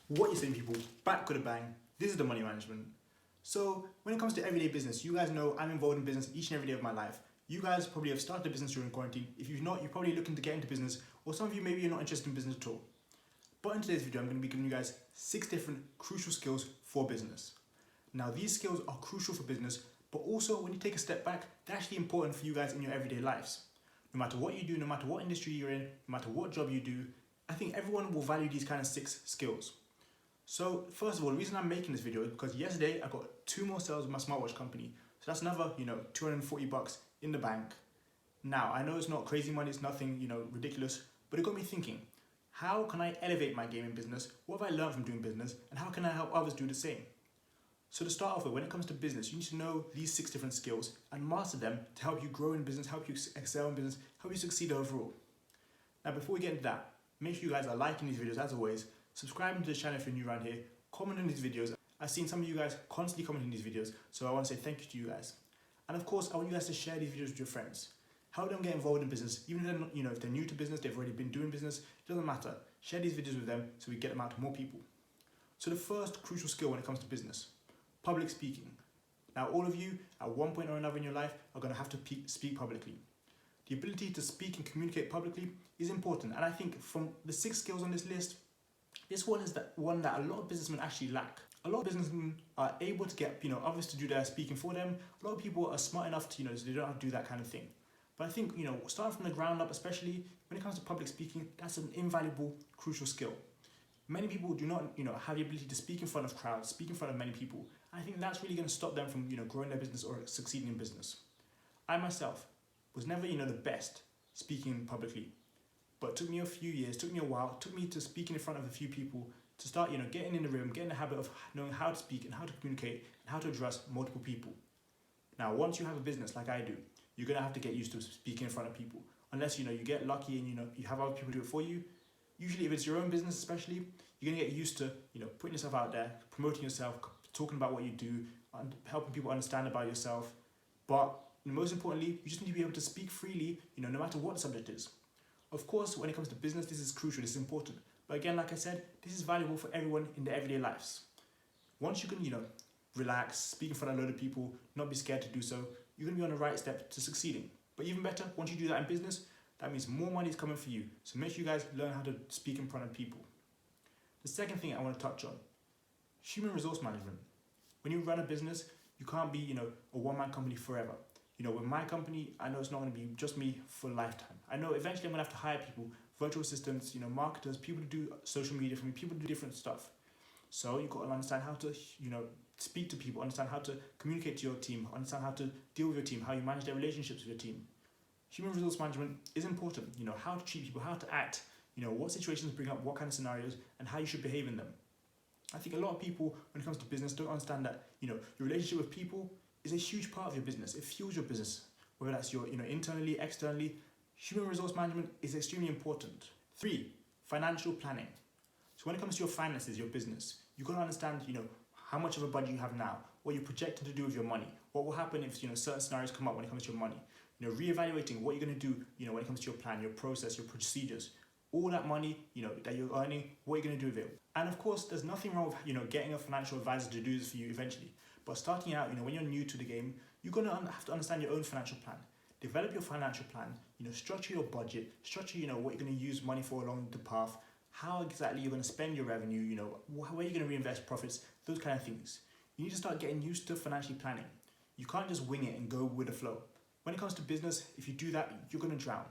What you saying, people? Back with a bang. This is the money management. So when it comes to everyday business, you guys know I'm involved in business each and every day of my life. You guys probably have started a business during quarantine. If you've not, you're probably looking to get into business, or some of you maybe you're not interested in business at all. But in today's video, I'm going to be giving you guys 6 different crucial skills for business. Now, these skills are crucial for business, but also when you take a step back, they're actually important for you guys in your everyday lives. No matter what you do, no matter what industry you're in, no matter what job you do, I think everyone will value these kind of 6 skills. So first of all, the reason I'm making this video is because yesterday I got 2 more sales with my smartwatch company. So that's another, $240 in the bank. Now, I know it's not crazy money, it's nothing, ridiculous, but it got me thinking, how can I elevate my gaming business? What have I learned from doing business? And how can I help others do the same? So to start off with, when it comes to business, you need to know these 6 different skills and master them to help you grow in business, help you excel in business, help you succeed overall. Now, before we get into that, make sure you guys are liking these videos as always, subscribing to the channel if you're new around here, comment on these videos. I've seen some of you guys constantly commenting these videos, so I want to say thank you to you guys. And of course, I want you guys to share these videos with your friends. Help them get involved in business, even if they're not, if they're new to business, they've already been doing business, it doesn't matter. Share these videos with them so we get them out to more people. So the first crucial skill when it comes to business, public speaking. Now, all of you at one point or another in your life are going to have to speak publicly. The ability to speak and communicate publicly is important, and I think from the 6 skills on this list, this one is one that a lot of businessmen actually lack. A lot of businessmen are able to get others to do their speaking for them. A lot of people are smart enough to so they don't have to do that kind of thing. But I think starting from the ground up, especially when it comes to public speaking, that's an invaluable, crucial skill. Many people do not have the ability to speak in front of crowds, speak in front of many people. And I think that's really going to stop them from growing their business or succeeding in business. I myself was never the best speaking publicly. But it took me a few years, took me a while, it took me to speaking in front of a few people to start, getting in the rhythm, getting the habit of knowing how to speak and how to communicate and how to address multiple people. Now, once you have a business like I do, you're going to have to get used to speaking in front of people. Unless, you get lucky and, you have other people do it for you. Usually, if it's your own business especially, you're going to get used to, putting yourself out there, promoting yourself, talking about what you do, and helping people understand about yourself. But most importantly, you just need to be able to speak freely, no matter what the subject is. Of course, when it comes to business, this is crucial, this is important. But again, like I said, this is valuable for everyone in their everyday lives. Once you can, relax, speak in front of a load of people, not be scared to do so, you're going to be on the right step to succeeding. But even better, once you do that in business, that means more money is coming for you. So make sure you guys learn how to speak in front of people. The second thing I want to touch on, human resource management. When you run a business, you can't be, a one-man company forever. With my company, I know it's not going to be just me for a lifetime. I know eventually I'm going to have to hire people, virtual assistants, marketers, people to do social media for me, people to do different stuff. So you've got to understand how to, speak to people, understand how to communicate to your team, understand how to deal with your team, how you manage their relationships with your team. Human resource management is important, how to treat people, how to act, what situations bring up what kind of scenarios and how you should behave in them. I think a lot of people, when it comes to business, don't understand that, your relationship with people is a huge part of your business. It fuels your business, whether that's your, internally, externally. Human resource management is extremely important. 3, financial planning. So when it comes to your finances, your business, you've got to understand, how much of a budget you have now, what you're projecting to do with your money, what will happen if, certain scenarios come up when it comes to your money. Reevaluating what you're going to do, when it comes to your plan, your process, your procedures. All that money, that you're earning, what are you going to do with it? And of course, there's nothing wrong with, getting a financial advisor to do this for you eventually. But starting out, when you're new to the game, you're going to have to understand your own financial plan. Develop your financial plan, structure your budget, structure, what you're going to use money for along the path, how exactly you're going to spend your revenue, where you're going to reinvest profits, those kind of things. You need to start getting used to financially planning. You can't just wing it and go with the flow. When it comes to business, if you do that, you're going to drown.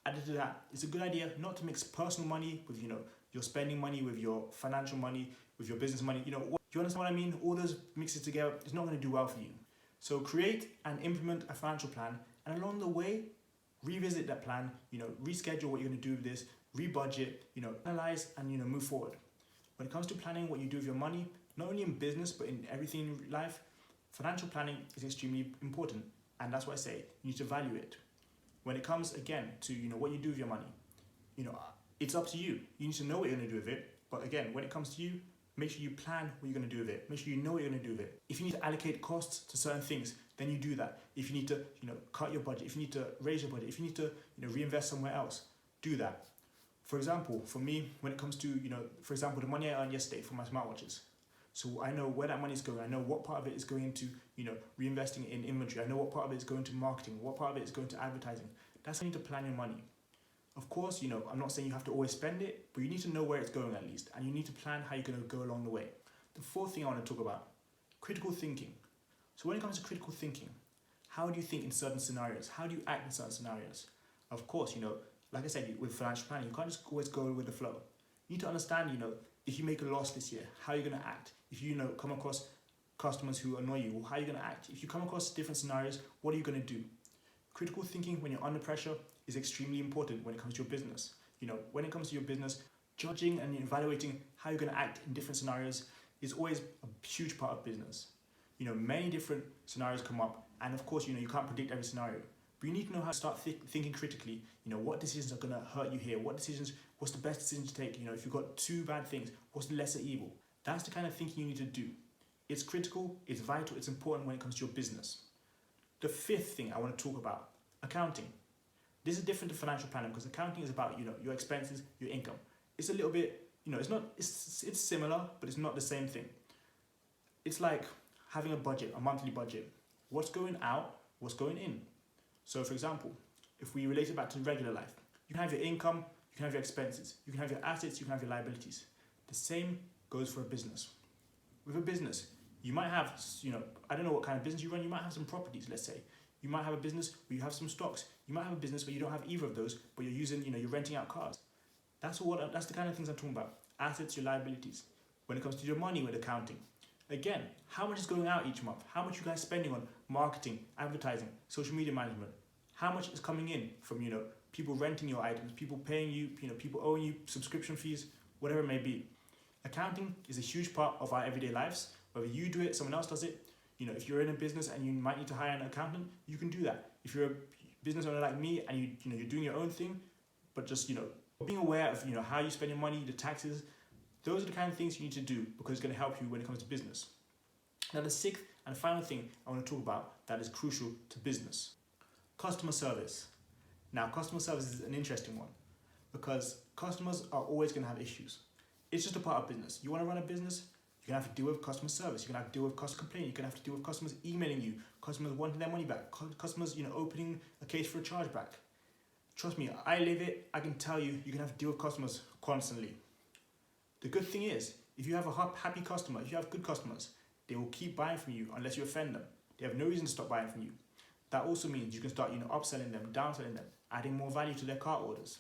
Added to that, it's a good idea not to mix personal money with, your spending money, with your financial money, with your business money. Do you understand what I mean? All those mixes together, it's not going to do well for you. So create and implement a financial plan, and along the way, revisit that plan, reschedule what you're going to do with this, rebudget, analyze and, move forward. When it comes to planning what you do with your money, not only in business, but in everything in life, financial planning is extremely important. And that's why I say you need to value it. When it comes, again, to, what you do with your money, it's up to you. You need to know what you're going to do with it. But again, when it comes to you, make sure you plan what you're going to do with it. Make sure you know what you're going to do with it. If you need to allocate costs to certain things, then you do that. If you need to, cut your budget, if you need to raise your budget, if you need to, reinvest somewhere else, do that. For example, for me, when it comes to, for example, the money I earned yesterday for my smartwatches. So I know where that money is going. I know what part of it is going into, reinvesting in inventory. I know what part of it is going to marketing, what part of it is going to advertising. That's how you need to plan your money. Of course, I'm not saying you have to always spend it, but you need to know where it's going at least, and you need to plan how you're going to go along the way. The fourth thing I want to talk about, critical thinking. So when it comes to critical thinking, how do you think in certain scenarios? How do you act in certain scenarios? Of course, like I said, with financial planning, you can't just always go with the flow. You need to understand, if you make a loss this year, how you're going to act. If you come across customers who annoy you, how are you going to act? If you come across different scenarios, what are you going to do? Critical thinking when you're under pressure is extremely important when it comes to your business. When it comes to your business, judging and evaluating how you're going to act in different scenarios is always a huge part of business. Many different scenarios come up, and of course, you can't predict every scenario. But you need to know how to start thinking critically. What decisions are going to hurt you here? What's the best decision to take? If you've got two bad things, what's the lesser evil? That's the kind of thinking you need to do. It's critical, it's vital, it's important when it comes to your business. The fifth thing I want to talk about, accounting. This is different to financial planning because accounting is about, your expenses, your income. It's a little bit, it's similar, but it's not the same thing. It's like having a budget, a monthly budget. What's going out, what's going in. So for example, if we relate it back to regular life, you can have your income, you can have your expenses, you can have your assets, you can have your liabilities. The same goes for a business. With a business, you might have, I don't know what kind of business you run, you might have some properties, let's say. You might have a business where you have some stocks. You might have a business where you don't have either of those, but you're using, you're renting out cars. That's the kind of things I'm talking about. Assets, your liabilities. When it comes to your money with accounting, again, how much is going out each month? How much you guys spending on marketing, advertising, social media management? How much is coming in from, people renting your items, people paying you, people owing you subscription fees, whatever it may be. Accounting is a huge part of our everyday lives. Whether you do it, someone else does it. If you're in a business and you might need to hire an accountant, you can do that. If you're a business owner like me and you're doing your own thing, but just being aware of how you spend your money, the taxes, those are the kind of things you need to do because it's going to help you when it comes to business. Now the sixth and final thing I want to talk about that is crucial to business, customer service. Now customer service is an interesting one because customers are always going to have issues. It's just a part of business. You want to run a business, you're going to have to deal with customer service. You're going to have to deal with customer complaint. You're going to have to deal with customers emailing you, customers wanting their money back, customers, opening a case for a chargeback. Trust me, I live it. I can tell you, you're going to have to deal with customers constantly. The good thing is, if you have a happy customer, if you have good customers, they will keep buying from you unless you offend them. They have no reason to stop buying from you. That also means you can start, upselling them, downselling them, adding more value to their cart orders.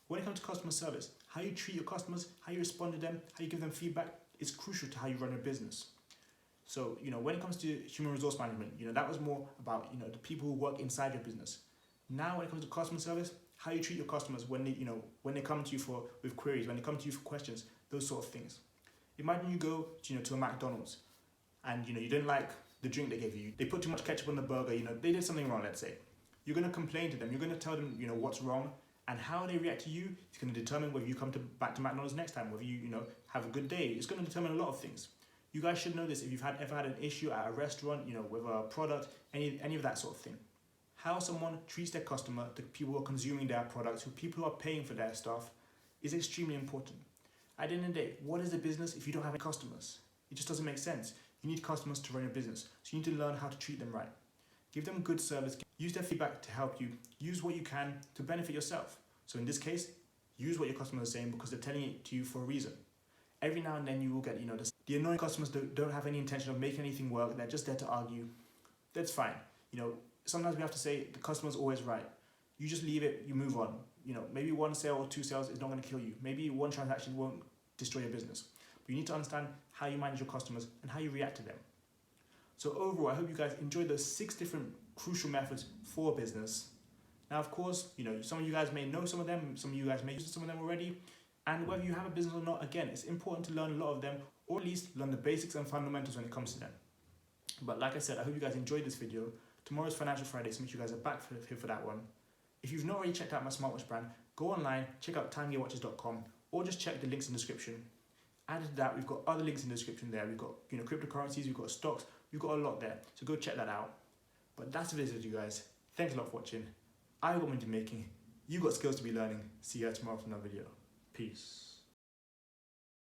When it comes to customer service, how you treat your customers, how you respond to them, how you give them feedback, is crucial to how you run a business. So, when it comes to human resource management, that was more about, the people who work inside your business. Now, when it comes to customer service, how you treat your customers when they come to you with queries, when they come to you for questions, those sort of things. Imagine you go, to a McDonald's and, you didn't like the drink they gave you. They put too much ketchup on the burger, they did something wrong, let's say. You're going to complain to them. You're going to tell them, what's wrong. And how they react to you is going to determine whether you come back to McDonald's next time, whether you, have a good day. It's going to determine a lot of things. You guys should know this if you've ever had an issue at a restaurant, with a product, any of that sort of thing. How someone treats their customer, the people who are consuming their products, people who are paying for their stuff, is extremely important. At the end of the day, what is a business if you don't have any customers? It just doesn't make sense. You need customers to run your business, so you need to learn how to treat them right. Give them good service. Use their feedback to help you. Use what you can to benefit yourself. So in this case, use what your customers are saying because they're telling it to you for a reason. Every now and then you will get, the annoying customers don't have any intention of making anything work. They're just there to argue. That's fine. Sometimes we have to say the customer's always right. You just leave it, you move on. Maybe one sale or two sales is not going to kill you. Maybe one transaction won't destroy your business. But you need to understand how you manage your customers and how you react to them. So overall, I hope you guys enjoyed those 6 different crucial methods for business. Now, of course, some of you guys may know some of them, some of you guys may use some of them already. And whether you have a business or not, again, it's important to learn a lot of them, or at least learn the basics and fundamentals when it comes to them. But like I said, I hope you guys enjoyed this video. Tomorrow's Financial Friday, so make sure you guys are back here for that one. If you've not already checked out my smartwatch brand, go online, check out timegearwatches.com, or just check the links in the description. Added to that, we've got other links in the description there. We've got cryptocurrencies, we've got stocks, we've got a lot there. So go check that out. But that's the video, you guys. Thanks a lot for watching. I got money to be making. You got skills to be learning. See you guys tomorrow for another video. Peace.